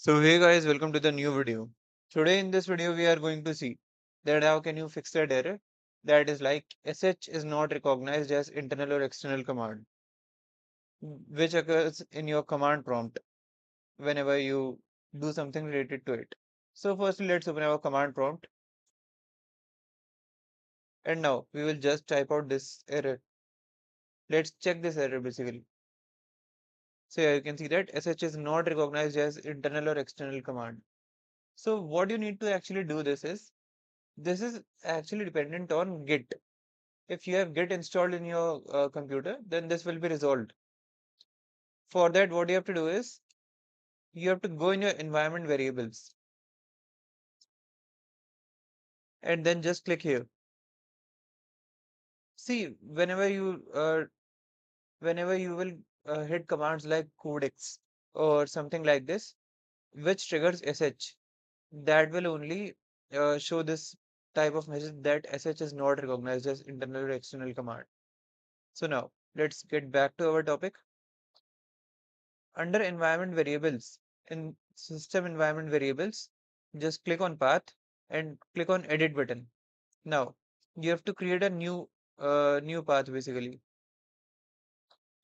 So hey guys, welcome to the new video. Today in this video we are going to see that how can you fix that error that is like sh is not recognized as internal or external command which occurs in your command prompt whenever you do something related to it. So firstly let's open our command prompt and now we will just type out this error. Let's check this error basically. So here you can see that sh is not recognized as internal or external command. So what you need to actually do this is actually dependent on Git. If you have Git installed in your computer, then this will be resolved. For that, what you have to do is you have to go in your environment variables and then just click here. See, whenever you will hit commands like codex or something like this, which triggers sh, that will only show this type of message that sh is not recognized as internal or external command. So now let's get back to our topic. Under environment variables, in system environment variables, just click on path and click on edit button. Now you have to create a new path basically.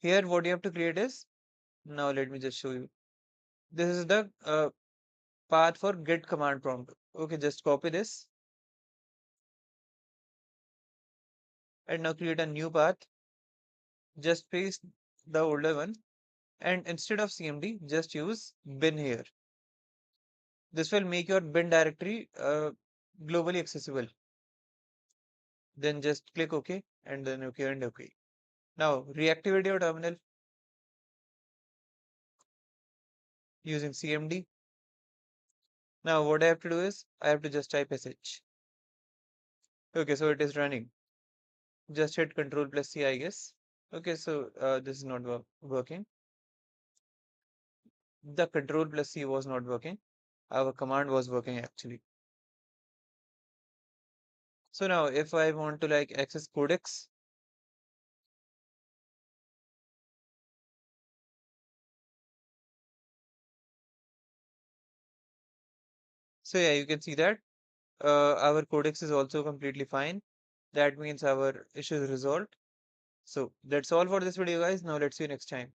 Here what you have to create is, now let me just show you. This is the path for git command prompt. Okay, just copy this and now create a new path. Just paste the older one and instead of cmd just use bin here. This will make your bin directory globally accessible. Then just click OK and then OK and OK. Now reactivate your terminal using CMD. Now what I have to do is I have to just type sh. Okay, so it is running. Just hit Control plus C, I guess. Okay, so this is not working. The Control plus C was not working. Our command was working actually. So now if I want to like access codecs, so yeah, you can see that our codecs is also completely fine. That means our issue is resolved. So that's all for this video guys. Now let's see you next time.